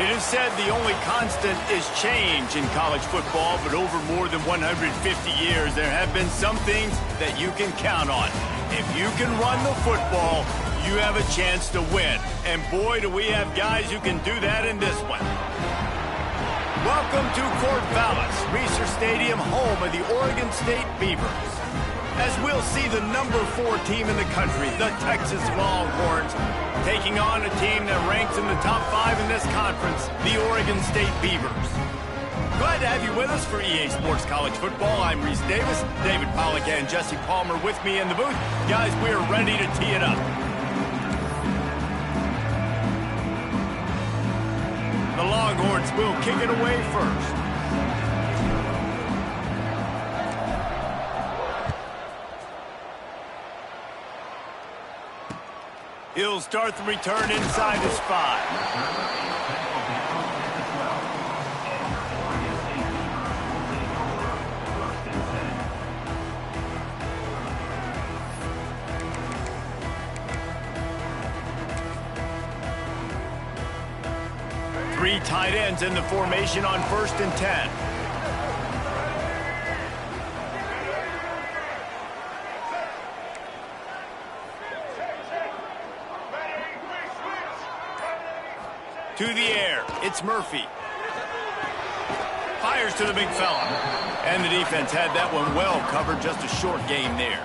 It is said the only constant is change in college football, but over more than 150 years, there have been some things that you can count on. If you can run the football, you have a chance to win. And boy, do we have guys who can do that in this one. Welcome to Corvallis, Reser Stadium, home of the Oregon State Beavers. As we'll see the number 4 team in the country, the Texas Longhorns, taking on a team that ranks in the top 5 in this conference, the Oregon State Beavers. Glad to have you with us for EA Sports College Football. I'm Reese Davis, David Pollack and Jesse Palmer with me in the booth. Guys, we're ready to tee it up. The Longhorns will kick it away first. He'll start the return inside his 5. Three tight ends in the formation on 1st and 10. To the air, it's Murphy. Fires to the big fella. And the defense had that one well covered, just a short game there.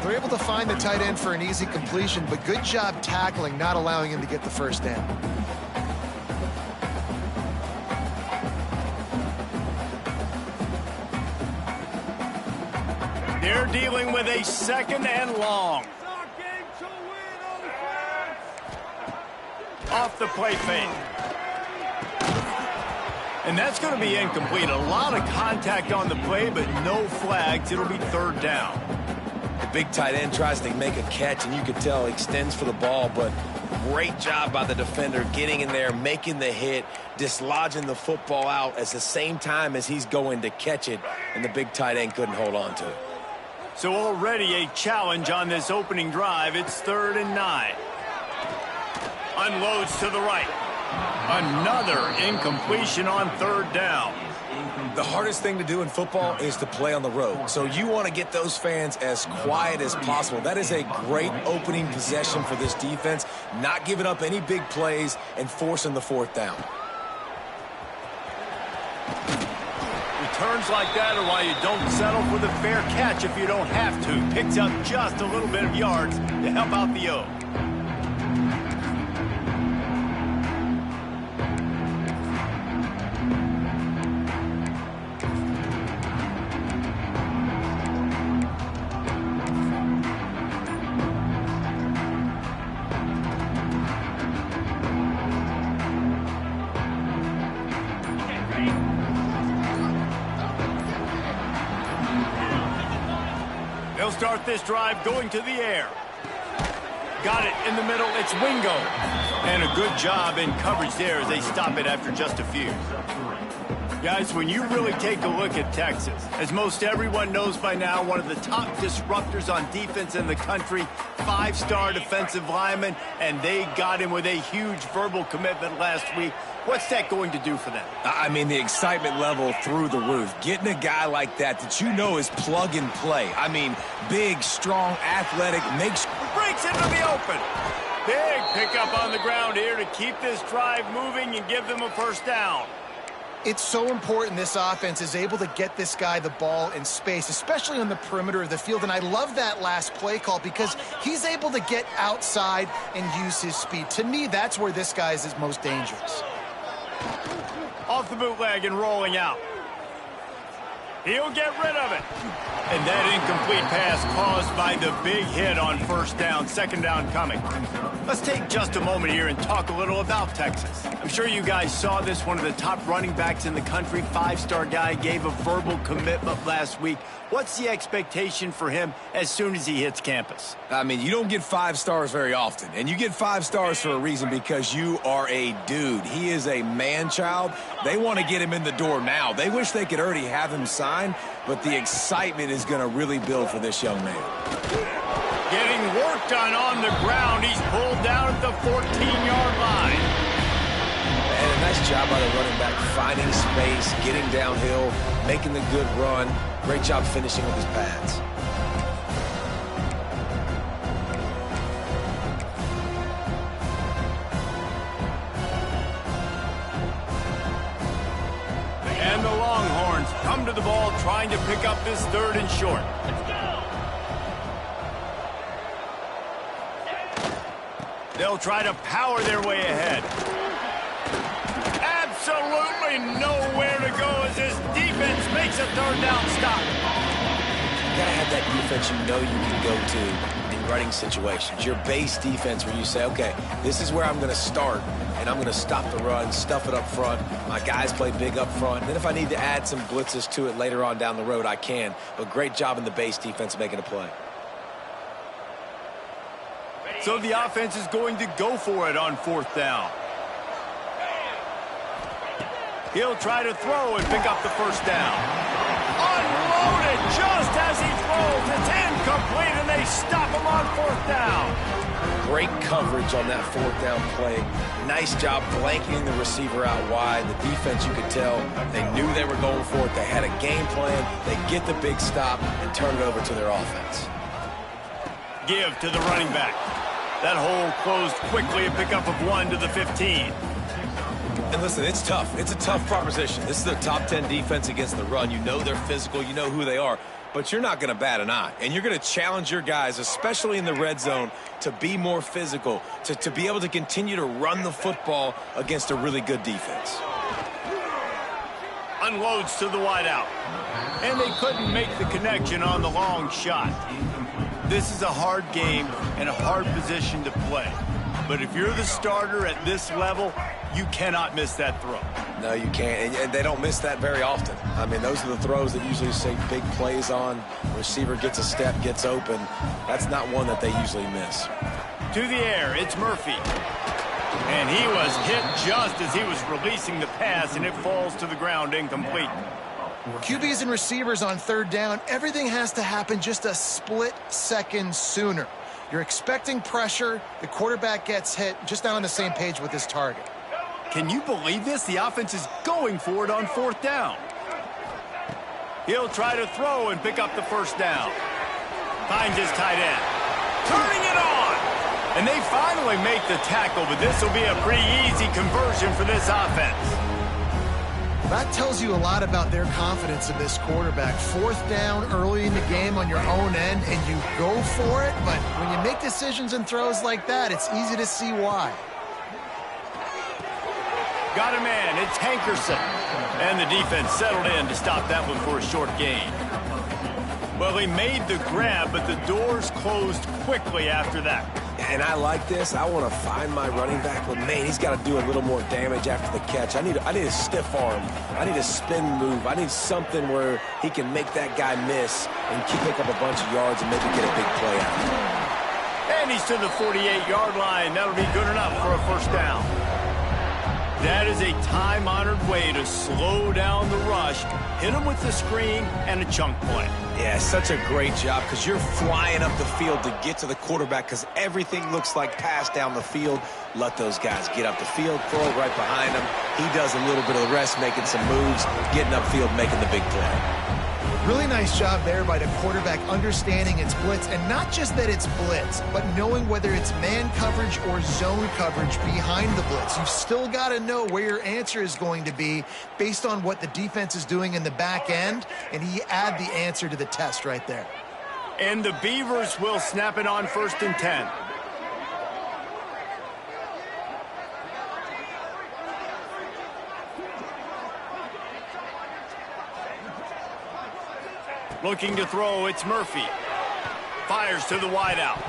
They're able to find the tight end for an easy completion, but good job tackling, not allowing him to get the first down. They're dealing with a 2nd and long. Off the play fake. And that's going to be incomplete. A lot of contact on the play, but no flags. It'll be 3rd down. The big tight end tries to make a catch, and you can tell he extends for the ball, but great job by the defender getting in there, making the hit, dislodging the football out at the same time as he's going to catch it, and the big tight end couldn't hold on to it. So already a challenge on this opening drive. It's 3rd and 9. Unloads to the right. Another incompletion on 3rd down. The hardest thing to do in football is to play on the road. So you want to get those fans as quiet as possible. That is a great opening possession for this defense. Not giving up any big plays and forcing the 4th down. Returns like that are why you don't settle for the fair catch if you don't have to. Picks up just a little bit of yards to help out the O. They'll start this drive going to the air. Got it in the middle. It's Wingo. And a good job in coverage there as they stop it after just a few. Guys, when you really take a look at Texas, as most everyone knows by now, one of the top disruptors on defense in the country, 5-star defensive lineman, and they got him with a huge verbal commitment last week. What's that going to do for them? I mean, the excitement level through the roof. Getting a guy like that you know is plug and play. I mean, big, strong, athletic, breaks into the open. Big pickup on the ground here to keep this drive moving and give them a 1st down. It's so important this offense is able to get this guy the ball in space, especially on the perimeter of the field. And I love that last play call because he's able to get outside and use his speed. To me, that's where this guy is most dangerous. Off the bootleg and rolling out. He'll get rid of it. And that incomplete pass caused by the big hit on 1st down, 2nd down coming. Let's take just a moment here and talk a little about Texas. I'm sure you guys saw this. One of the top running backs in the country, 5-star guy, gave a verbal commitment last week. What's the expectation for him as soon as he hits campus? I mean, you don't get 5 stars very often, and you get 5 stars for a reason because you are a dude. He is a man-child. They want to get him in the door now. They wish they could already have him signed, but the excitement is going to really build for this young man. Getting worked on the ground. He's pulled down at the 14-yard line. job by the running back, finding space, getting downhill, making the good run. Great job finishing with his pads. And the Longhorns come to the ball trying to pick up this 3rd and short. They'll try to power their way ahead. Absolutely nowhere to go as this defense makes a 3rd down stop. You gotta have that defense you know you can go to in running situations. Your base defense where you say, okay, this is where I'm gonna start, and I'm gonna stop the run, stuff it up front. My guys play big up front. Then if I need to add some blitzes to it later on down the road, I can. But great job in the base defense making a play. So the offense is going to go for it on 4th down. He'll try to throw and pick up the 1st down. Unloaded just as he throws. It's incomplete, and they stop him on 4th down. Great coverage on that 4th down play. Nice job blanketing the receiver out wide. The defense, you could tell, they knew they were going for it. They had a game plan. They get the big stop and turn it over to their offense. Give to the running back. That hole closed quickly, a pickup of 1 to the 15. And listen, it's tough. It's a tough proposition. This is their top 10 defense against the run. You know they're physical. You know who they are. But you're not going to bat an eye. And you're going to challenge your guys, especially in the red zone, to be more physical, to be able to continue to run the football against a really good defense. Unloads to the wideout. And they couldn't make the connection on the long shot. This is a hard game and a hard position to play. But if you're the starter at this level, you cannot miss that throw. No, you can't. And they don't miss that very often. I mean, those are the throws that usually say big plays on. Receiver gets a step, gets open. That's not one that they usually miss. To the air, it's Murphy. And he was hit just as he was releasing the pass, and it falls to the ground incomplete. QBs and receivers on 3rd down, everything has to happen just a split second sooner. You're expecting pressure, the quarterback gets hit, just not on the same page with his target. Can you believe this? The offense is going for it on 4th down. He'll try to throw and pick up the 1st down. Finds his tight end. Turning it on! And they finally make the tackle, but this will be a pretty easy conversion for this offense. That tells you a lot about their confidence in this quarterback. 4th down early in the game on your own end, and you go for it, but when you make decisions and throws like that, it's easy to see why. Got a man, it's Hankerson. And the defense settled in to stop that one for a short gain. Well, he made the grab, but the doors closed quickly after that. And I like this. I want to find my running back, but man, he's got to do a little more damage after the catch. I need a stiff arm. I need a spin move. I need something where he can make that guy miss and pick up a bunch of yards and maybe get a big play out of it. And he's to the 48-yard line. That'll be good enough for a 1st down. That is a time-honored way to slow down the rush, hit him with the screen, and a chunk play. Yeah, such a great job because you're flying up the field to get to the quarterback because everything looks like pass down the field. Let those guys get up the field, throw it right behind him. He does a little bit of the rest, making some moves, getting upfield, making the big play. Really nice job there by the quarterback understanding it's blitz, and not just that it's blitz, but knowing whether it's man coverage or zone coverage behind the blitz. You've still got to know where your answer is going to be based on what the defense is doing in the back end, and he add the answer to the test right there. And the Beavers will snap it on 1st and 10. Looking to throw, it's Murphy. Fires to the wideout.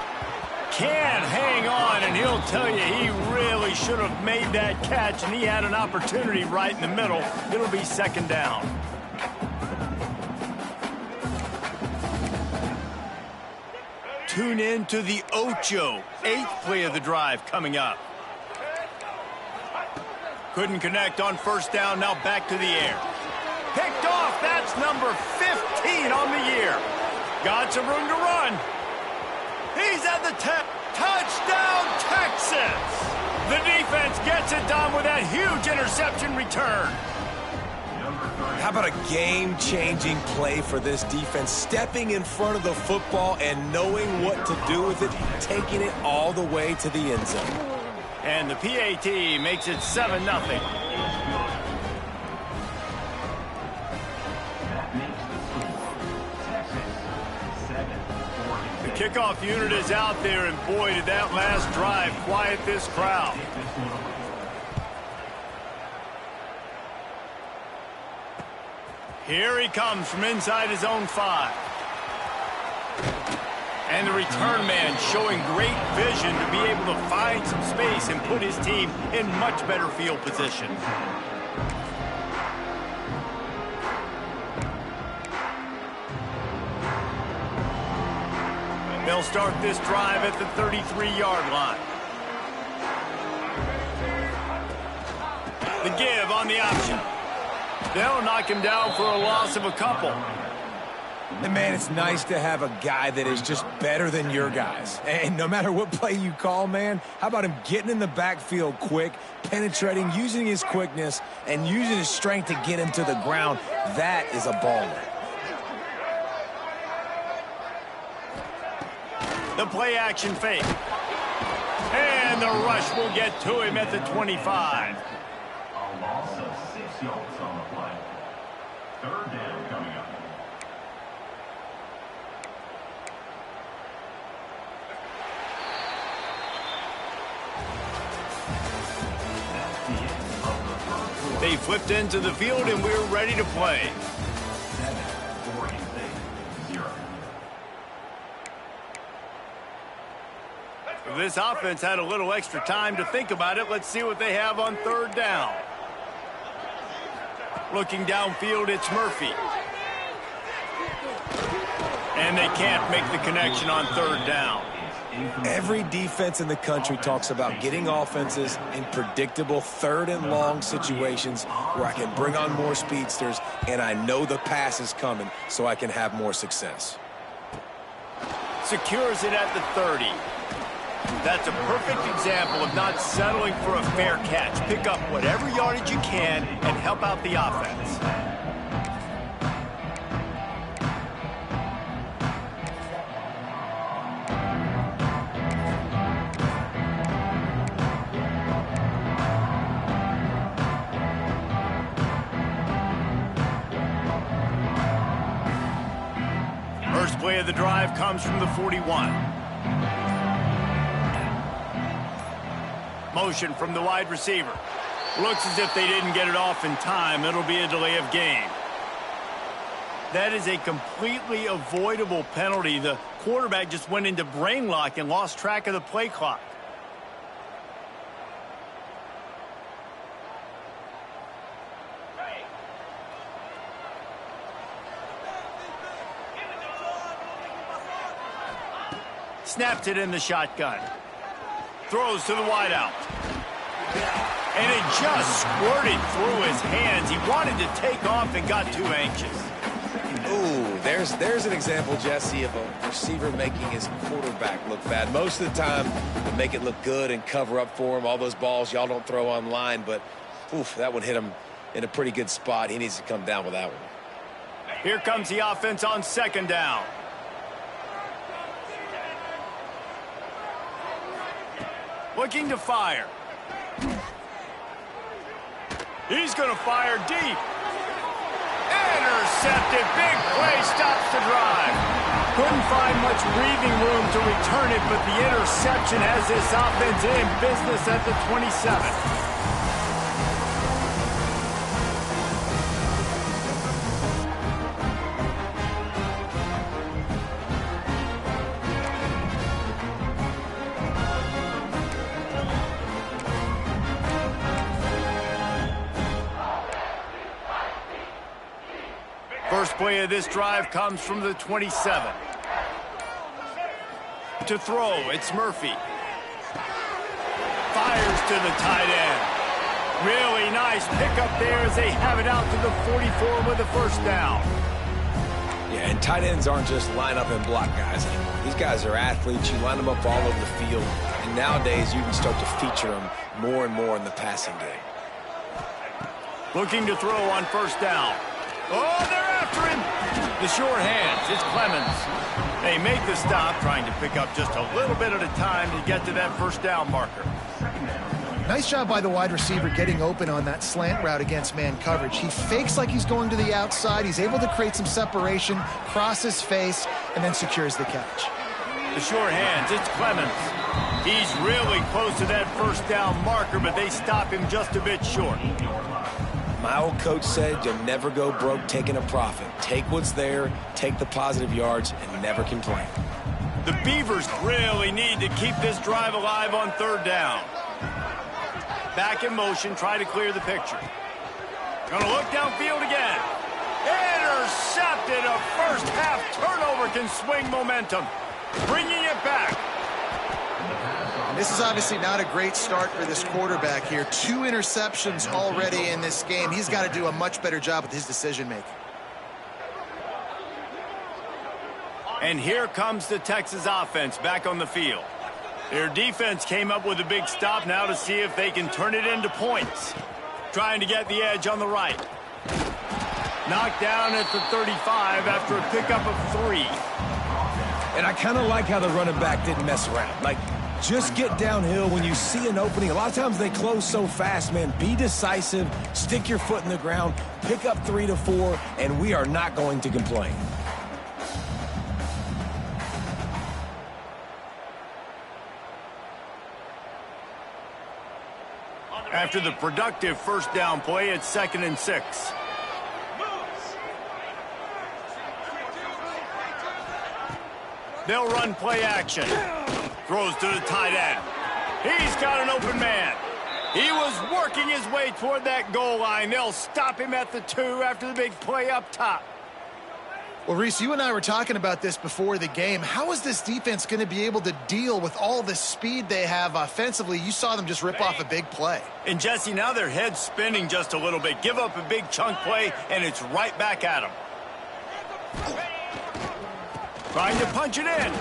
Can't hang on, and he'll tell you he really should have made that catch, and he had an opportunity right in the middle. It'll be 2nd down. Tune in to the Ocho. 8th play of the drive coming up. Couldn't connect on 1st down, now back to the air. Picked off, that's number 15 on the year. Got some room to run. He's at the touchdown, Texas. The defense gets it done with that huge interception return. How about a game-changing play for this defense? Stepping in front of the football and knowing what to do with it, taking it all the way to the end zone. And the PAT makes it 7-0. The kickoff unit is out there, and boy, did that last drive quiet this crowd. Here he comes from inside his own 5. And the return man showing great vision to be able to find some space and put his team in much better field position. They'll start this drive at the 33-yard line. The give on the option. They'll knock him down for a loss of a couple. And, man, it's nice to have a guy that is just better than your guys. And no matter what play you call, man, how about him getting in the backfield quick, penetrating, using his quickness, and using his strength to get him to the ground? That is a baller. The play action fake. And the rush will get to him at the 25. A loss of 6 yards on the play. Third down coming up. They flipped into the field, and we're ready to play. 0. This offense had a little extra time to think about it. Let's see what they have on third down. Looking downfield, it's Murphy. And they can't make the connection on third down. Every defense in the country talks about getting offenses in predictable third and long situations where I can bring on more speedsters and I know the pass is coming so I can have more success. Secures it at the 30. That's a perfect example of not settling for a fair catch. Pick up whatever yardage you can and help out the offense. First play of the drive comes from the 41. Motion from the wide receiver. Looks as if they didn't get it off in time. It'll be a delay of game. That is a completely avoidable penalty. The quarterback just went into brain lock and lost track of the play clock. Snapped it in the shotgun. Throws to the wideout. And it just squirted through his hands. He wanted to take off and got too anxious. Ooh, there's an example, Jesse, of a receiver making his quarterback look bad. Most of the time, they make it look good and cover up for him. All those balls y'all don't throw online, but oof, that one hit him in a pretty good spot. He needs to come down with that one. Here comes the offense on second down. Looking to fire. He's going to fire deep. Intercepted. Big play stops the drive. Couldn't find much breathing room to return it, but the interception has this offense in business at the 27. First play of this drive comes from the 27. To throw, it's Murphy. Fires to the tight end. Really nice pickup there as they have it out to the 44 with a first down. Yeah, and tight ends aren't just line up and block guys anymore. These guys are athletes. You line them up all over the field. And nowadays, you can start to feature them more and more in the passing game. Looking to throw on first down. Oh, they're after him. The sure hands. It's Clemens. They make the stop, trying to pick up just a little bit at a time to get to that first down marker. Nice job by the wide receiver getting open on that slant route against man coverage. He fakes like he's going to the outside. He's able to create some separation, cross his face, and then secures the catch. The sure hands. It's Clemens. He's really close to that first down marker, but they stop him just a bit short. My old coach said you'll never go broke taking a profit. Take what's there, take the positive yards, and never complain. The Beavers really need to keep this drive alive on third down. Back in motion, try to clear the picture. Gonna look downfield again. Intercepted. A first half turnover can swing momentum. Bringing it back. This is obviously not a great start for this quarterback here. 2 interceptions already in this game. He's got to do a much better job with his decision-making. And here comes the Texas offense back on the field. Their defense came up with a big stop now to see if they can turn it into points. Trying to get the edge on the right. Knocked down at the 35 after a pickup of 3. And I kind of like how the running back didn't mess around. Like, just get downhill when you see an opening. A lot of times they close so fast, man. Be decisive, stick your foot in the ground, pick up 3 to 4, and we are not going to complain. After the productive first down play, it's 2nd and 6. They'll run play action. Throws to the tight end. He's got an open man. He was working his way toward that goal line. They'll stop him at the 2 after the big play up top. Well, Reese, you and I were talking about this before the game. How is this defense going to be able to deal with all the speed they have offensively? You saw them just rip off a big play. And, Jesse, now their head's spinning just a little bit. Give up a big chunk play, and it's right back at them. Trying to punch it in.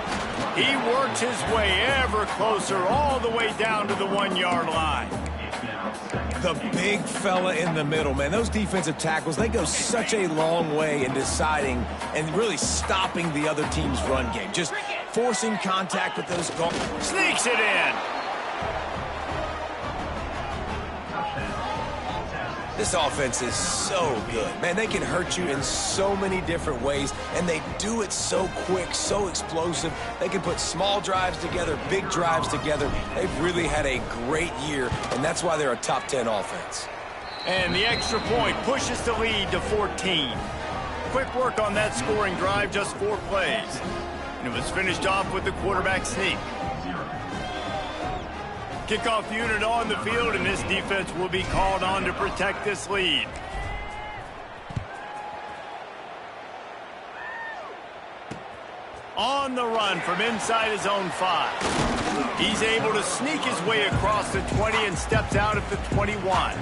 He works his way ever closer all the way down to the 1-yard line. The big fella in the middle, man. Those defensive tackles, they go such a long way in deciding and really stopping the other team's run game. Just forcing contact with those guards. Sneaks it in. This offense is so good. Man, they can hurt you in so many different ways, and they do it so quick, so explosive. They can put small drives together, big drives together. They've really had a great year, and that's why they're a top 10 offense. And the extra point pushes the lead to 14. Quick work on that scoring drive, just 4 plays. And it was finished off with the quarterback sneak. Kickoff unit on the field, and this defense will be called on to protect this lead. On the run from inside his own 5. He's able to sneak his way across the 20 and steps out at the 21.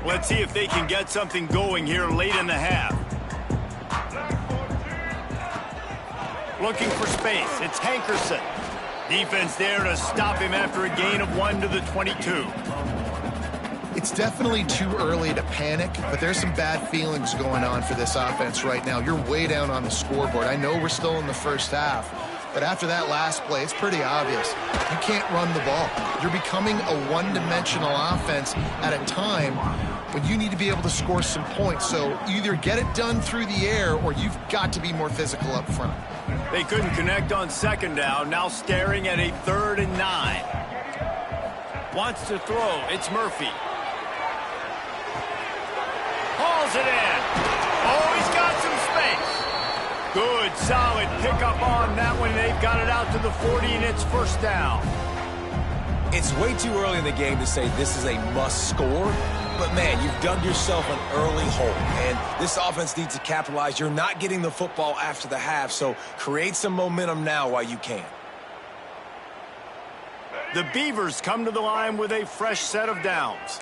Let's see if they can get something going here late in the half. Looking for space. It's Hankerson. Defense there to stop him after a gain of 1 to the 22. It's definitely too early to panic, but there's some bad feelings going on for this offense right now. You're way down on the scoreboard. I know we're still in the first half, but after that last play, it's pretty obvious. You can't run the ball. You're becoming a one-dimensional offense at a time when you need to be able to score some points. So either get it done through the air or you've got to be more physical up front. They couldn't connect on 2nd down, now staring at a 3rd and 9. Wants to throw. It's Murphy. Hauls it in. Oh, he's got some space. Good, solid pickup on that one. They've got it out to the 40, and it's first down. It's way too early in the game to say this is a must score. But, man, you've dug yourself an early hole, and this offense needs to capitalize. You're not getting the football after the half, so create some momentum now while you can. The Beavers come to the line with a fresh set of downs.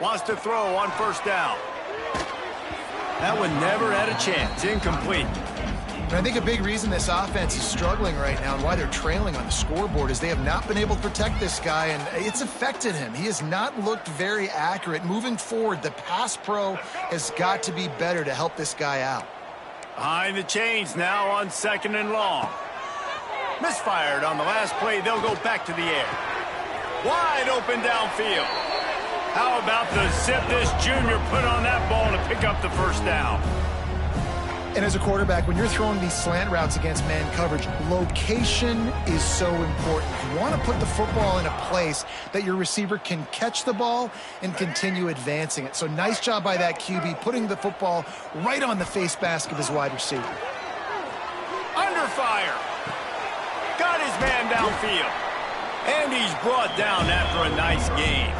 Wants to throw on first down. That one never had a chance. Incomplete. And I think a big reason this offense is struggling right now and why they're trailing on the scoreboard is they have not been able to protect this guy, and it's affected him. He has not looked very accurate. Moving forward, the pass pro has got to be better to help this guy out. Behind the chains now on 2nd and long. Misfired on the last play. They'll go back to the air. Wide open downfield. How about the zip this junior put on that ball to pick up the first down? And as a quarterback, when you're throwing these slant routes against man coverage, location is so important. You want to put the football in a place that your receiver can catch the ball and continue advancing it. So nice job by that QB, putting the football right on the face mask of his wide receiver. Under fire. Got his man downfield. And he's brought down after a nice game.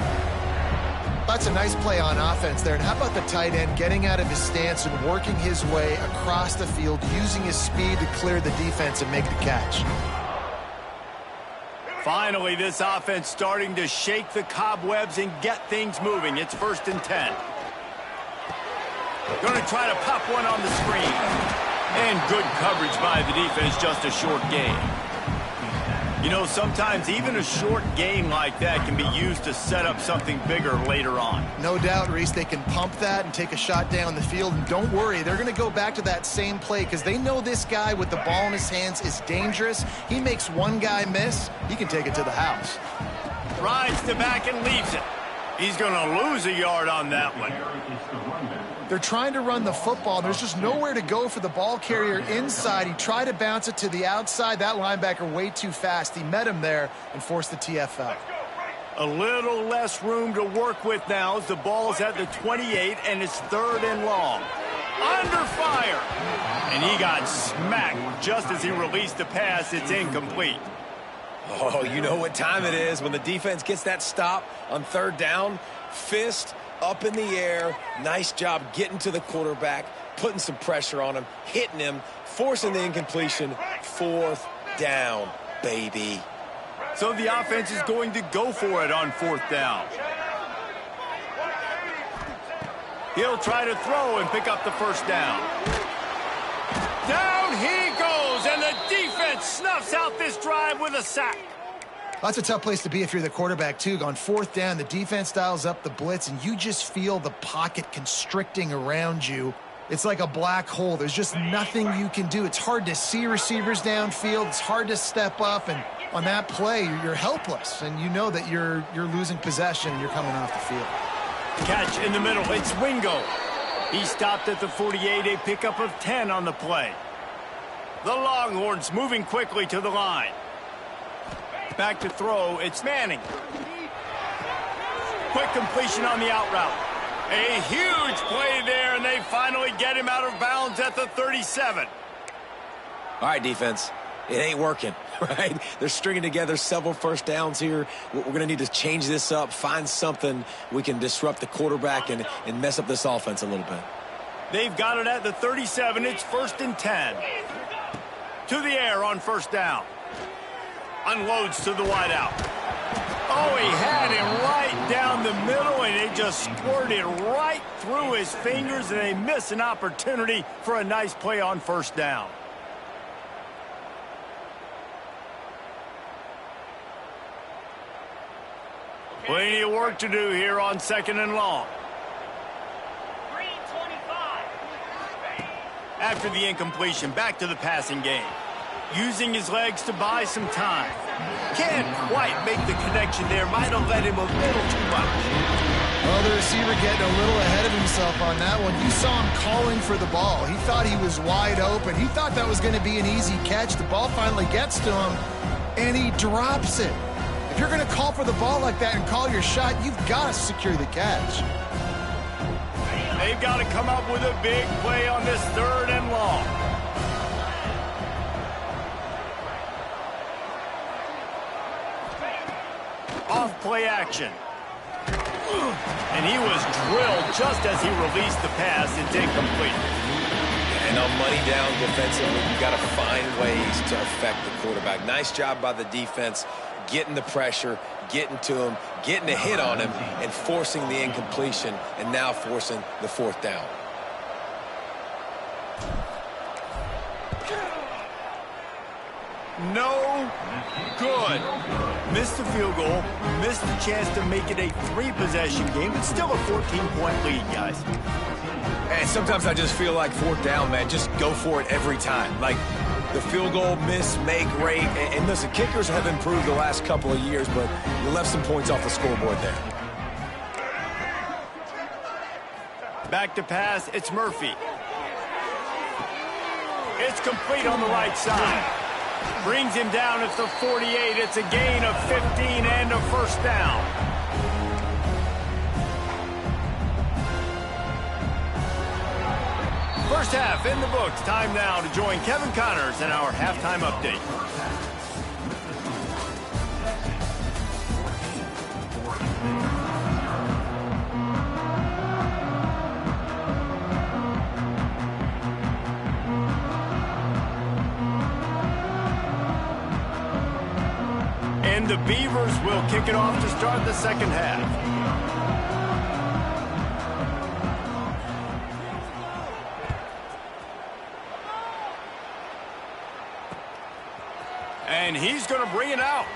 That's a nice play on offense there. And how about the tight end getting out of his stance and working his way across the field, using his speed to clear the defense and make the catch. Finally, this offense starting to shake the cobwebs and get things moving. It's 1st and 10. Going to try to pop one on the screen. And good coverage by the defense, just a short game. You know, sometimes even a short game like that can be used to set up something bigger later on. No doubt, Reese, they can pump that and take a shot down the field. And don't worry, they're going to go back to that same play because they know this guy with the ball in his hands is dangerous. He makes one guy miss, he can take it to the house. Rides to back and leaves it. He's going to lose a yard on that one. They're trying to run the football. There's just nowhere to go for the ball carrier inside. He tried to bounce it to the outside. That linebacker way too fast. He met him there and forced the TFL. A little less room to work with now as the ball's at the 28 and it's 3rd and long. Under fire. And he got smacked just as he released the pass. It's incomplete. Oh, you know what time it is when the defense gets that stop on 3rd down. Fist up in the air. Nice job getting to the quarterback, putting some pressure on him, hitting him, forcing the incompletion. 4th down, baby. So the offense is going to go for it on 4th down. He'll try to throw and pick up the first down. Down he goes, and the defense snuffs out this drive with a sack. That's a tough place to be if you're the quarterback, too. On 4th down, the defense dials up the blitz, and you just feel the pocket constricting around you. It's like a black hole. There's just nothing you can do. It's hard to see receivers downfield. It's hard to step up, and on that play, you're helpless, and you know that you're losing possession and you're coming off the field. Catch in the middle. It's Wingo. He stopped at the 48, a pickup of 10 on the play. The Longhorns moving quickly to the line. Back to throw, it's Manning. Quick completion on the out route. A huge play there, and they finally get him out of bounds at the 37. All right, defense. It ain't working, right? They're stringing together several first downs here. We're going to need to change this up, find something we can disrupt the quarterback and mess up this offense a little bit. They've got it at the 37. It's 1st and 10. To the air on 1st down. Unloads to the wideout. Oh, he had him right down the middle, and it just squirted right through his fingers, and they miss an opportunity for a nice play on 1st down. Plenty of work to do here on 2nd and long. After the incompletion, back to the passing game. Using his legs to buy some time. Can't quite make the connection there. Might have let him a little too much. Well, the receiver getting a little ahead of himself on that one. You saw him calling for the ball. He thought he was wide open. He thought that was going to be an easy catch. The ball finally gets to him, and he drops it. If you're going to call for the ball like that and call your shot, you've got to secure the catch. They've got to come up with a big play on this 3rd and long. Off play action. And he was drilled just as he released the pass. It's incomplete. And on money down defensively, you got to find ways to affect the quarterback. Nice job by the defense, getting the pressure, getting to him, getting a hit on him, and forcing the incompletion, and now forcing the fourth down. No good. Missed the field goal, missed the chance to make it a 3-possession game, but still a 14-point lead, guys. And sometimes I just feel like fourth down, man, just go for it every time. Like the field goal miss, make rate. And listen, kickers have improved the last couple of years, but you left some points off the scoreboard there. Back to pass, it's Murphy. It's complete on the right side. Brings him down at the 48. It's a gain of 15 and a first down. First half in the books. Time now to join Kevin Connors in our halftime update. And the Beavers will kick it off to start the second half. And he's going to bring it out.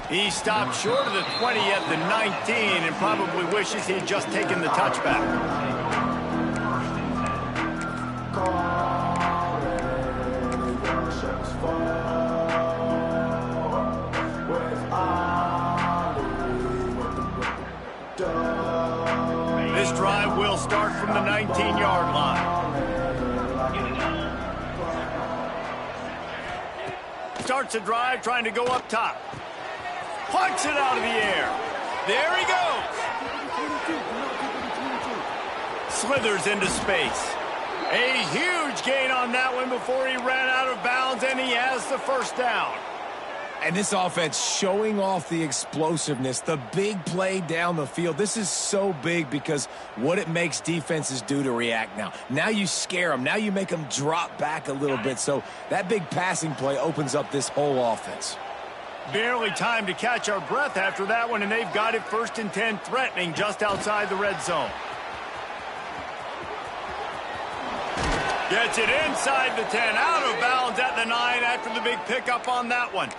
He stopped short of the 20 at the 19 and probably wishes he had just taken the touchback. This drive will start from the 19-yard line. Starts a drive trying to go up top. Punts it out of the air. There he goes. Slithers into space. A huge gain on that one before he ran out of bounds, and he has the first down. And this offense showing off the explosiveness, the big play down the field. This is so big because what it makes defenses do to react now. Now you scare them. Now you make them drop back a little bit. So that big passing play opens up this whole offense. Barely time to catch our breath after that one, and they've got it 1st and 10, threatening just outside the red zone. Gets it inside the 10, out of bounds at the 9 after the big pickup on that one.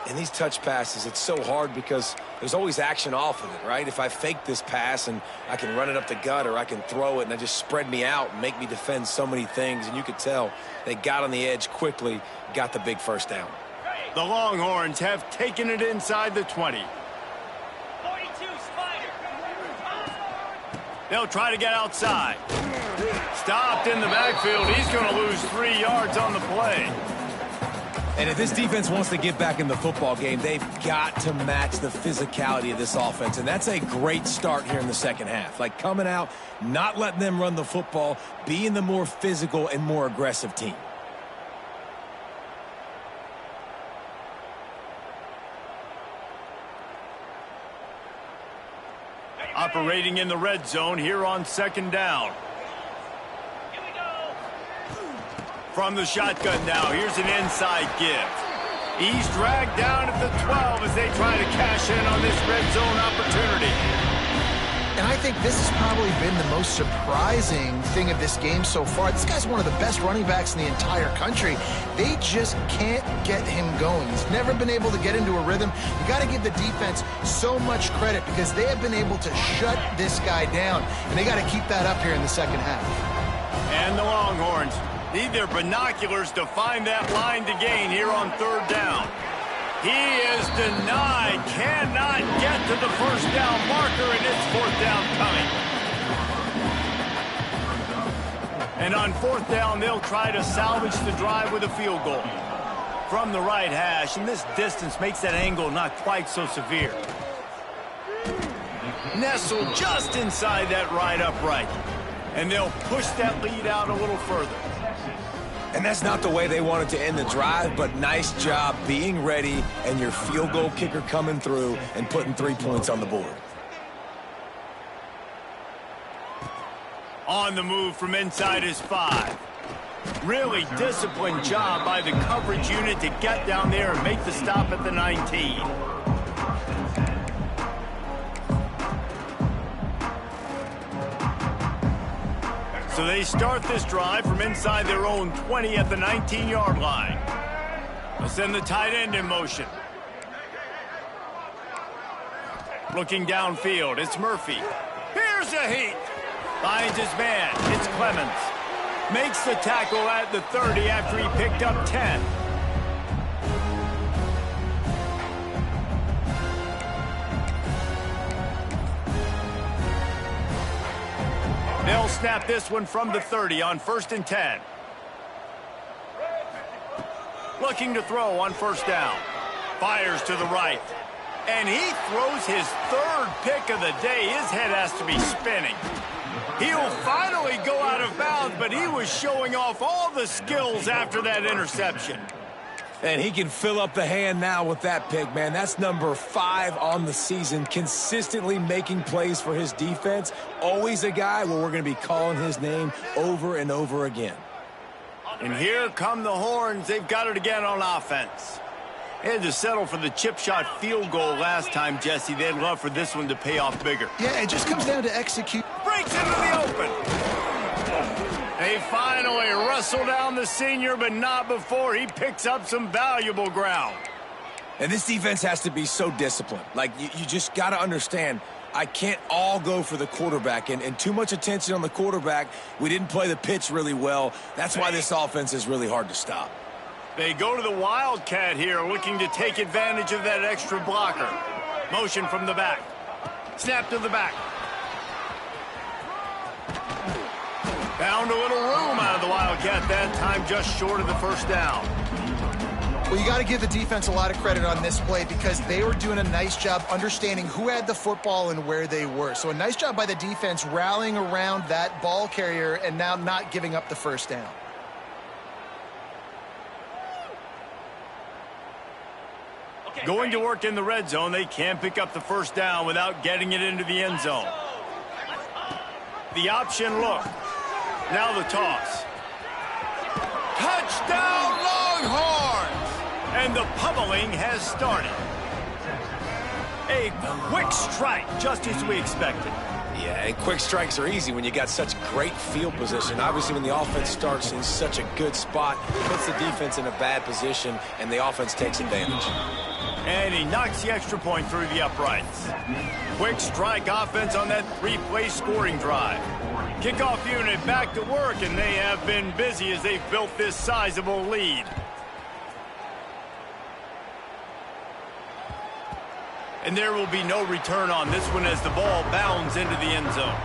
In these touch passes, it's so hard because there's always action off of it, right? If I fake this pass and I can run it up the gut or I can throw it and I just spread me out and make me defend so many things, and you could tell they got on the edge quickly, got the big first down. The Longhorns have taken it inside the 20. 42, Spider. They'll try to get outside. Stopped in the backfield. He's going to lose 3 yards on the play. And if this defense wants to get back in the football game, they've got to match the physicality of this offense. And that's a great start here in the second half. Like coming out, not letting them run the football, being the more physical and more aggressive team. Operating in the red zone here on second down. Here we go. From the shotgun now, here's an inside give. He's dragged down at the 12 as they try to cash in on this red zone opportunity. And I think this has probably been the most surprising thing of this game so far. This guy's one of the best running backs in the entire country. They just can't get him going. He's never been able to get into a rhythm. You got to give the defense so much credit because they have been able to shut this guy down. And they got to keep that up here in the second half. And the Longhorns need their binoculars to find that line to gain here on third down. He is denied, cannot get to the first down marker, and it's fourth down coming. And on fourth down, they'll try to salvage the drive with a field goal. From the right hash, and this distance makes that angle not quite so severe. Nestled just inside that right upright. And they'll push that lead out a little further. And that's not the way they wanted to end the drive, but nice job being ready and your field goal kicker coming through and putting 3 points on the board. On the move from inside his 5. Really disciplined job by the coverage unit to get down there and make the stop at the 19. So they start this drive from inside their own 20 at the 19-yard line. They'll send the tight end in motion. Looking downfield, it's Murphy. Here's a heat. Finds his man, it's Clemens. Makes the tackle at the 30 after he picked up 10. They'll snap this one from the 30 on 1st and 10. Looking to throw on 1st down. Fires to the right. And he throws his 3rd pick of the day. His head has to be spinning. He'll finally go out of bounds, but he was showing off all the skills after that interception. And he can fill up the hand now with that pick, man. That's number 5 on the season, consistently making plays for his defense. Always a guy where we're going to be calling his name over and over again. And here come the horns. They've got it again on offense. They had to settle for the chip shot field goal last time, Jesse. They'd love for this one to pay off bigger. Yeah, it just comes down to execute. Breaks into the open. They finally wrestle down the senior, but not before he picks up some valuable ground. And this defense has to be so disciplined. Like, you just got to understand, I can't all go for the quarterback. And too much attention on the quarterback. We didn't play the pitch really well. That's why this offense is really hard to stop. They go to the Wildcat here, looking to take advantage of that extra blocker. Motion from the back. Snap to the back. Found a little room out of the Wildcat that time, just short of the 1st down. Well, you got to give the defense a lot of credit on this play because they were doing a nice job understanding who had the football and where they were. So a nice job by the defense rallying around that ball carrier and now not giving up the 1st down. Going to work in the red zone, they can't pick up the 1st down without getting it into the end zone. The option look. Now the toss. Touchdown Longhorns! And the pummeling has started. A quick strike, just as we expected. Yeah, and quick strikes are easy when you got such great field position. Obviously, when the offense starts in such a good spot, it puts the defense in a bad position, and the offense takes advantage. And he knocks the extra point through the uprights. Quick strike offense on that 3-play scoring drive. Kickoff unit back to work, and they have been busy as they've built this sizable lead. And there will be no return on this one as the ball bounds into the end zone.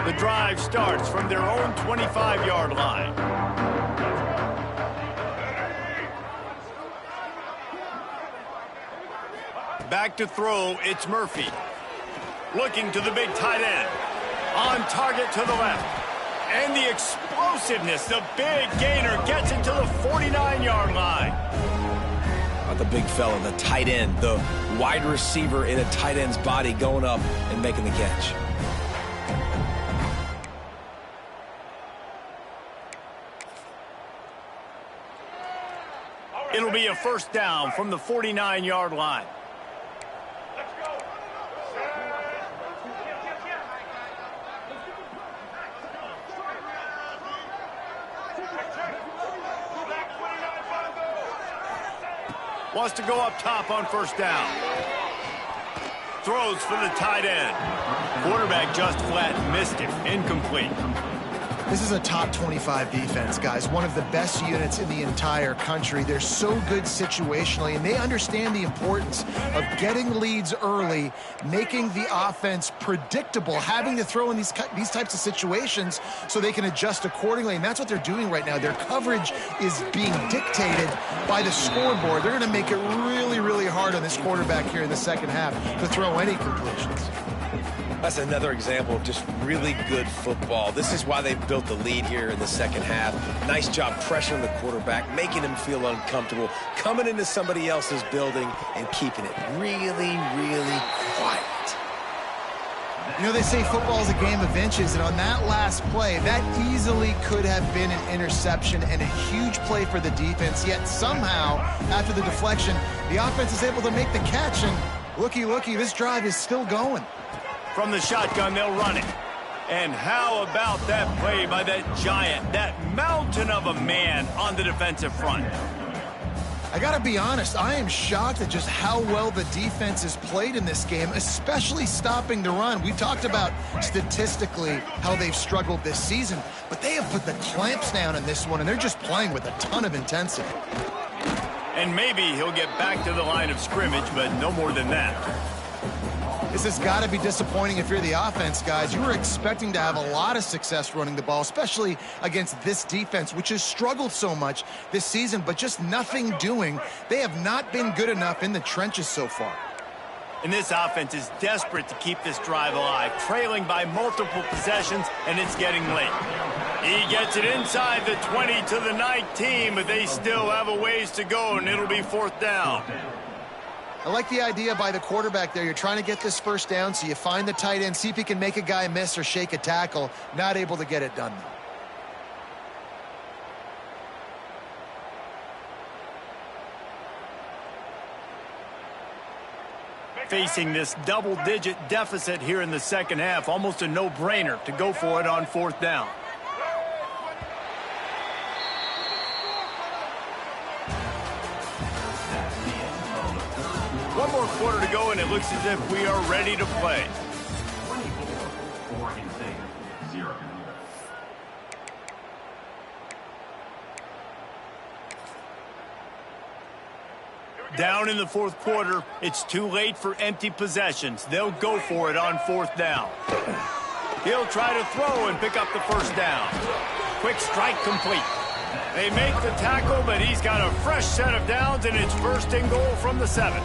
The drive starts from their own 25-yard line. Back to throw, it's Murphy. Looking to the big tight end. On target to the left. And the explosiveness, the big gainer gets it to the 49-yard line. Not the big fella, the tight end, the wide receiver in a tight end's body going up and making the catch. It'll be a 1st down from the 49-yard line. Wants to go up top on 1st down. Throws for the tight end. Quarterback just flat missed it. Incomplete. This is a top 25 defense, guys. One of the best units in the entire country. They're so good situationally, and they understand the importance of getting leads early, making the offense predictable, having to throw in these types of situations so they can adjust accordingly, and that's what they're doing right now. Their coverage is being dictated by the scoreboard. They're going to make it really, really hard on this quarterback here in the second half to throw any completions. That's another example of just really good football. This is why they've built the lead here in the second half. Nice job pressuring the quarterback, making him feel uncomfortable, coming into somebody else's building and keeping it really, really quiet. You know, they say football is a game of inches, and on that last play, that easily could have been an interception and a huge play for the defense, yet somehow, after the deflection, the offense is able to make the catch, and looky, this drive is still going. From the shotgun, they'll run it. And how about that play by that giant, that mountain of a man on the defensive front? I got to be honest, I am shocked at just how well the defense has played in this game, especially stopping the run. We talked about statistically how they've struggled this season, but they have put the clamps down in this one, and they're just playing with a ton of intensity. And maybe he'll get back to the line of scrimmage, but no more than that. This has got to be disappointing if you're the offense, guys. You were expecting to have a lot of success running the ball, especially against this defense, which has struggled so much this season, but just nothing doing. They have not been good enough in the trenches so far. And this offense is desperate to keep this drive alive, trailing by multiple possessions, and it's getting late. He gets it inside the 20 to the 19, but they still have a ways to go, and it'll be fourth down. I like the idea by the quarterback there. You're trying to get this first down, so you find the tight end, see if he can make a guy miss or shake a tackle. Not able to get it done, though. Facing this double-digit deficit here in the second half, almost a no-brainer to go for it on fourth down. One more quarter to go, and it looks as if we are ready to play. 24, 4 in favor, 0. Down in the fourth quarter, it's too late for empty possessions. They'll go for it on fourth down. He'll try to throw and pick up the first down. Quick strike complete. They make the tackle, but he's got a fresh set of downs, and it's first and goal from the 7.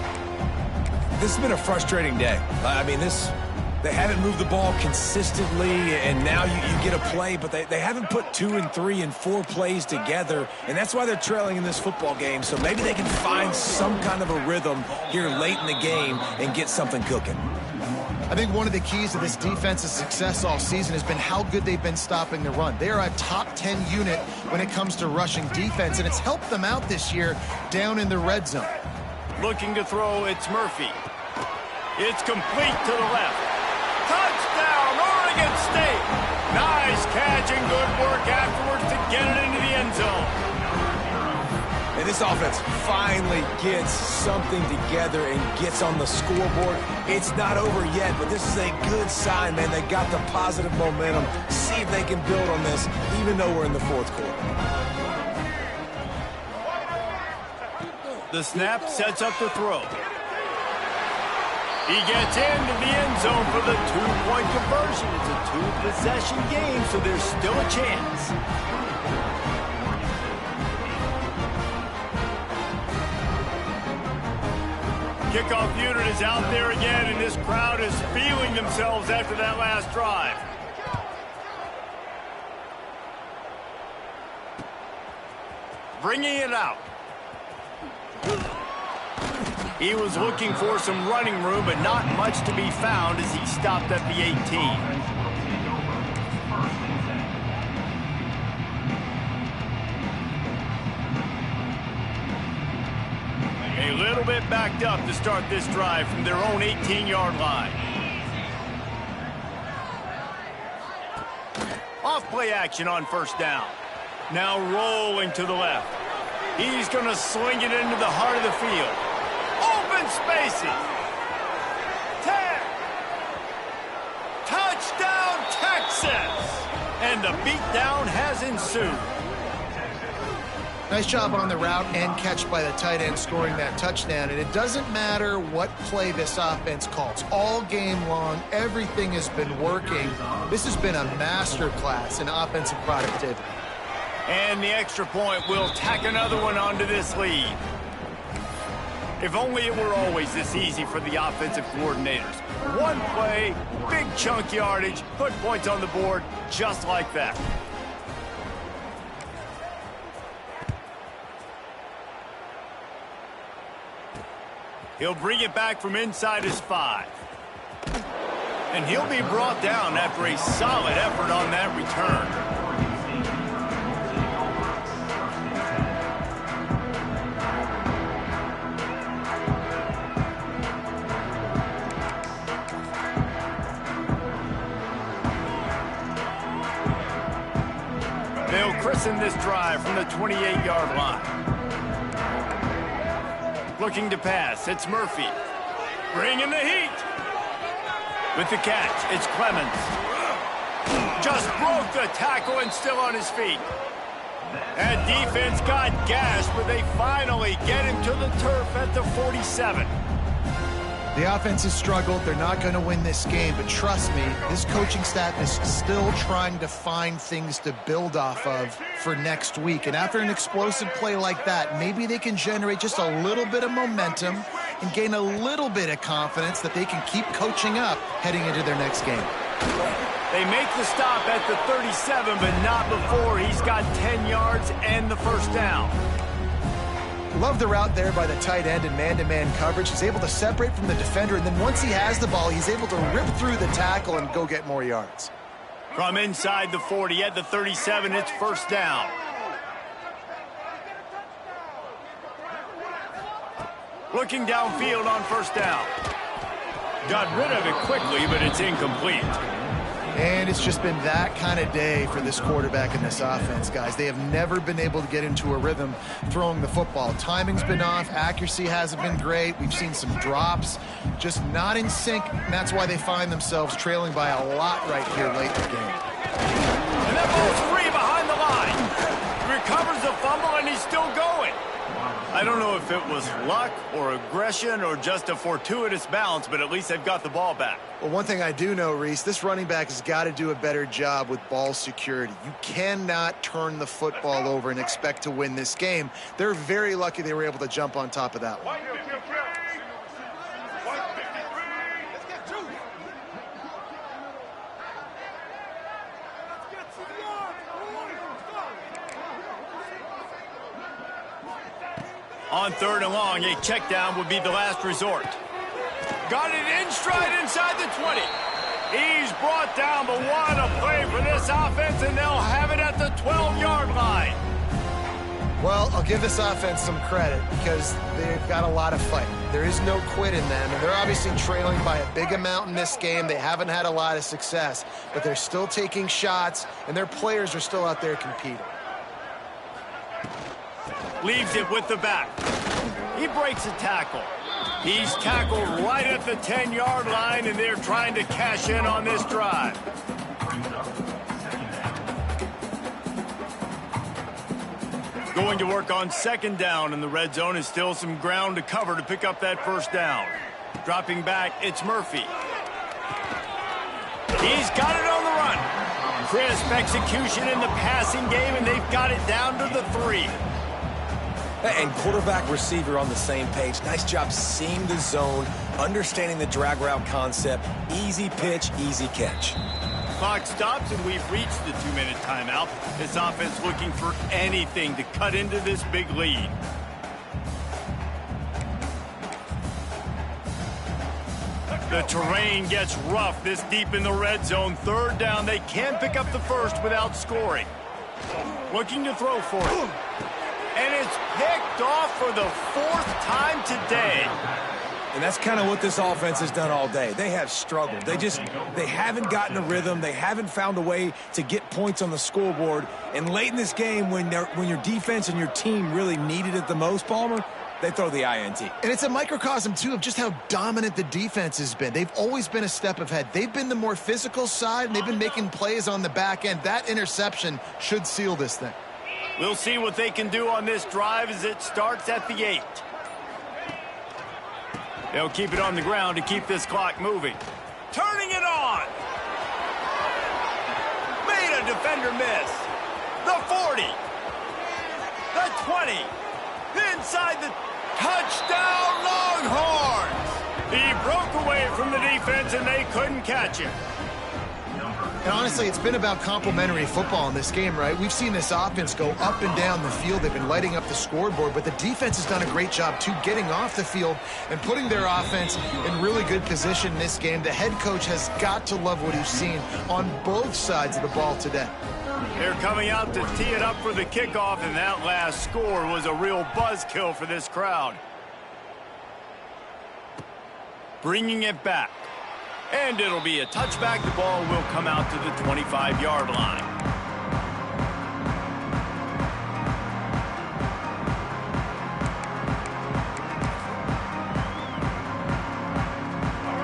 This has been a frustrating day. I mean, they haven't moved the ball consistently, and now you get a play, but they haven't put 2 and 3 and 4 plays together, and that's why they're trailing in this football game. So maybe they can find some kind of a rhythm here late in the game and get something cooking. I think one of the keys to this defense's success all season has been how good they've been stopping the run. They are a top 10 unit when it comes to rushing defense, and it's helped them out this year down in the red zone. Looking to throw, it's Murphy. It's complete to the left. Touchdown, Oregon State! Nice catch and good work afterwards to get it into the end zone. And this offense finally gets something together and gets on the scoreboard. It's not over yet, but this is a good sign, man. They got the positive momentum. See if they can build on this, even though we're in the fourth quarter. The snap sets up the throw. He gets into the end zone for the 2-point conversion. It's a 2-possession game, so there's still a chance. Kickoff unit is out there again, and this crowd is feeling themselves after that last drive. Bringing it out. He was looking for some running room, but not much to be found as he stopped at the 18. A little bit backed up to start this drive from their own 18-yard line. Off play action on first down. Now rolling to the left. He's going to sling it into the heart of the field. Open spaces. 10. Touchdown, Texas. And a beatdown has ensued. Nice job on the route and catch by the tight end scoring that touchdown. And it doesn't matter what play this offense calls. All game long, everything has been working. This has been a masterclass in offensive productivity. And the extra point will tack another one onto this lead. If only it were always this easy for the offensive coordinators. One play, big chunk yardage, put points on the board just like that. He'll bring it back from inside his 5. And he'll be brought down after a solid effort on that return. They'll christen this drive from the 28-yard line. Looking to pass, it's Murphy. Bringing the heat. With the catch, it's Clemens. Just broke the tackle and still on his feet. That defense got gashed, but they finally get him to the turf at the 47. The offense has struggled. They're not going to win this game, but trust me, this coaching staff is still trying to find things to build off of for next week. And after an explosive play like that, maybe they can generate just a little bit of momentum and gain a little bit of confidence that they can keep coaching up heading into their next game. They make the stop at the 37, but not before he's got 10 yards and the first down. Love the route there by the tight end in man-to-man coverage. He's able to separate from the defender, and then once he has the ball, he's able to rip through the tackle and go get more yards. From inside the 40 at the 37, it's first down. Looking downfield on first down. Got rid of it quickly, but it's incomplete. And it's just been that kind of day for this quarterback in this offense, guys. They have never been able to get into a rhythm throwing the football. Timing's been off. Accuracy hasn't been great. We've seen some drops, just not in sync. And that's why they find themselves trailing by a lot right here late in the game. And that ball's free behind the line. He recovers the fumble, and he's still going. I don't know if it was luck or aggression or just a fortuitous bounce, but at least they've got the ball back. Well, one thing I do know, Reese, this running back has got to do a better job with ball security. You cannot turn the football over and expect to win this game. They're very lucky they were able to jump on top of that one. On 3rd and long, a check down would be the last resort. Got it in stride inside the 20. He's brought down, but what a play for this offense, and they'll have it at the 12-yard line. Well, I'll give this offense some credit because they've got a lot of fight. There is no quit in them, and they're obviously trailing by a big amount in this game. They haven't had a lot of success, but they're still taking shots, and their players are still out there competing. Leaves it with the back. He breaks a tackle. He's tackled right at the 10-yard line, and they're trying to cash in on this drive. Going to work on 2nd down, and the red zone is still some ground to cover to pick up that first down. Dropping back, it's Murphy. He's got it on the run. Crisp execution in the passing game, and they've got it down to the 3. And quarterback receiver on the same page. Nice job seeing the zone, understanding the drag route concept. Easy pitch, easy catch. Clock stops, and we've reached the 2-minute timeout. This offense looking for anything to cut into this big lead. The terrain gets rough this deep in the red zone. 3rd down, they can pick up the first without scoring. Looking to throw for it. And it's picked off for the 4th time today. And that's kind of what this offense has done all day. They have struggled. They haven't gotten a rhythm. They haven't found a way to get points on the scoreboard. And late in this game, when your defense and your team really needed it the most, Palmer, they throw the INT. And it's a microcosm, too, of just how dominant the defense has been. They've always been a step ahead. They've been the more physical side, and they've been making plays on the back end. That interception should seal this thing. We'll see what they can do on this drive as it starts at the 8. They'll keep it on the ground to keep this clock moving. Turning it on. Made a defender miss. The 40. The 20. Inside the touchdown Longhorns. He broke away from the defense and they couldn't catch him. And honestly, it's been about complementary football in this game, right? We've seen this offense go up and down the field. They've been lighting up the scoreboard, but the defense has done a great job, too, getting off the field and putting their offense in really good position in this game. The head coach has got to love what he's seen on both sides of the ball today. They're coming out to tee it up for the kickoff, and that last score was a real buzzkill for this crowd. Bringing it back. And it'll be a touchback. The ball will come out to the 25-yard line.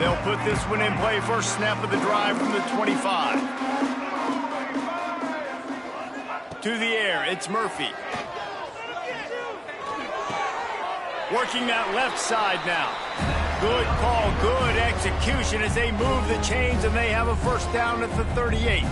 They'll put this one in play. First snap of the drive from the 25. To the air, it's Murphy. Working that left side now. Good call, good execution as they move the chains, and they have a first down at the 38.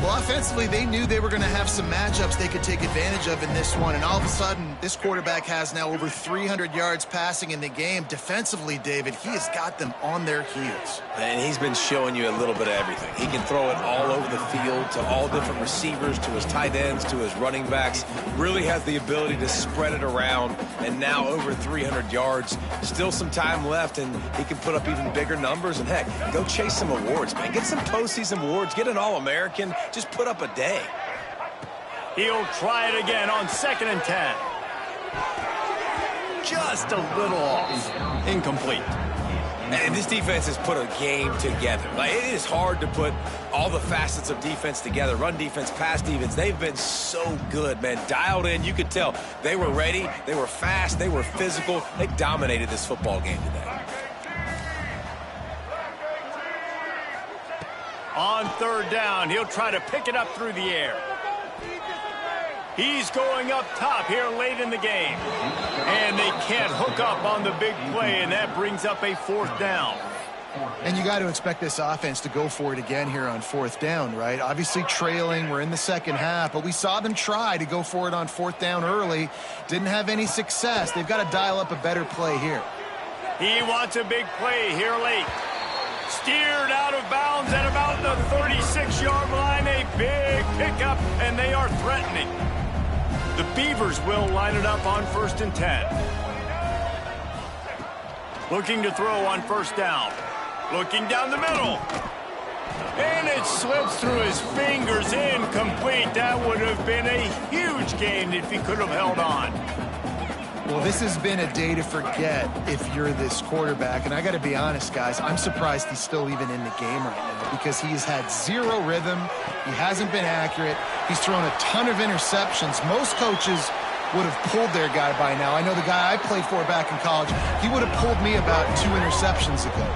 Well, offensively, they knew they were going to have some matchups they could take advantage of in this one, and all of a sudden, this quarterback has now over 300 yards passing in the game. Defensively, David, he has got them on their heels. And he's been showing you a little bit of everything. He can throw it all over the field to all different receivers, to his tight ends, to his running backs. Really has the ability to spread it around, and now over 300 yards. Still some time left, and he can put up even bigger numbers. And, heck, go chase some awards, man. Get some postseason awards. Get an All-American. Just put up a day. He'll try it again on 2nd and 10. Just a little off. Incomplete. And this defense has put a game together. Like, it is hard to put all the facets of defense together. Run defense, pass defense. They've been so good, man. Dialed in. You could tell they were ready. They were fast. They were physical. They dominated this football game today. On 3rd down, he'll try to pick it up through the air. He's going up top here late in the game. And they can't hook up on the big play, and that brings up a 4th down. And you got to expect this offense to go for it again here on 4th down, right? Obviously trailing, we're in the second half, but we saw them try to go for it on 4th down early. Didn't have any success. They've got to dial up a better play here. He wants a big play here late. Steered out of bounds at about the 36-yard line. A big pickup, and they are threatening. The Beavers will line it up on 1st and 10. Looking to throw on 1st down. Looking down the middle. And it slips through his fingers, incomplete. That would have been a huge gain if he could have held on. Well, this has been a day to forget if you're this quarterback. And I got to be honest, guys, I'm surprised he's still even in the game right now because he has had zero rhythm. He hasn't been accurate. He's thrown a ton of interceptions. Most coaches would have pulled their guy by now. I know the guy I played for back in college, he would have pulled me about 2 interceptions ago.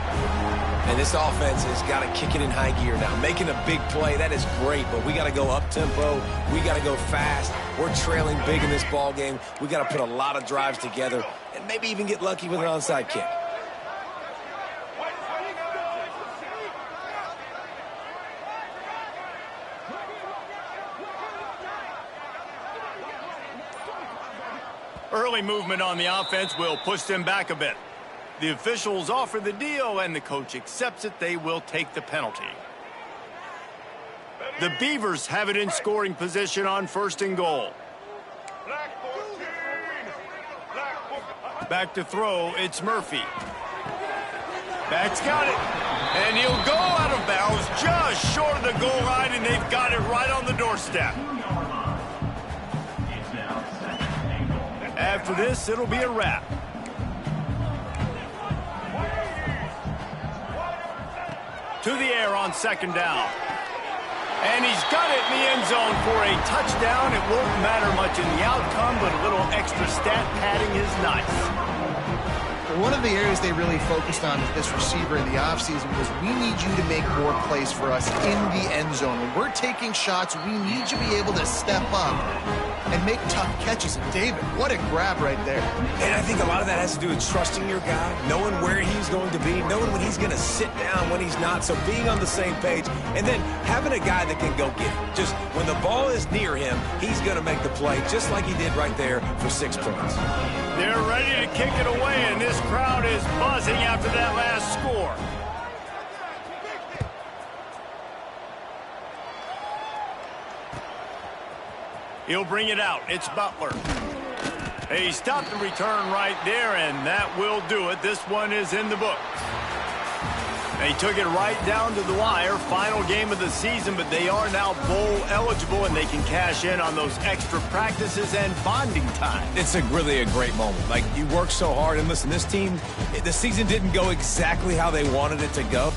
And this offense has got to kick it in high gear now. Making a big play, that is great, but we got to go up-tempo. We got to go fast. We're trailing big in this ball game. We got to put a lot of drives together and maybe even get lucky with an onside kick. Early movement on the offense will push them back a bit. The officials offer the deal, and the coach accepts it. They will take the penalty. The Beavers have it in scoring position on 1st and goal. Back to throw, it's Murphy. Back's got it. And he'll go out of bounds just short of the goal line, and they've got it right on the doorstep. After this, it'll be a wrap. To the air on 2nd down. And he's got it in the end zone for a touchdown. It won't matter much in the outcome, but a little extra stat padding is nice. One of the areas they really focused on with this receiver in the offseason was we need you to make more plays for us in the end zone. When we're taking shots, we need you to be able to step up and make tough catches. And David, what a grab right there. And I think a lot of that has to do with trusting your guy, knowing where he's going to be, knowing when he's going to sit down, when he's not. So being on the same page, and then having a guy that can go get it. Just when the ball is near him, he's going to make the play, just like he did right there for 6 points. They're ready to kick it away, and this crowd is buzzing after that last score. He'll bring it out. It's Butler. He stopped the return right there, and that will do it. This one is in the books. They took it right down to the wire. Final game of the season, but they are now bowl eligible, and they can cash in on those extra practices and bonding time. It's really a great moment. Like, you work so hard, and listen, this team, the season didn't go exactly how they wanted it to go.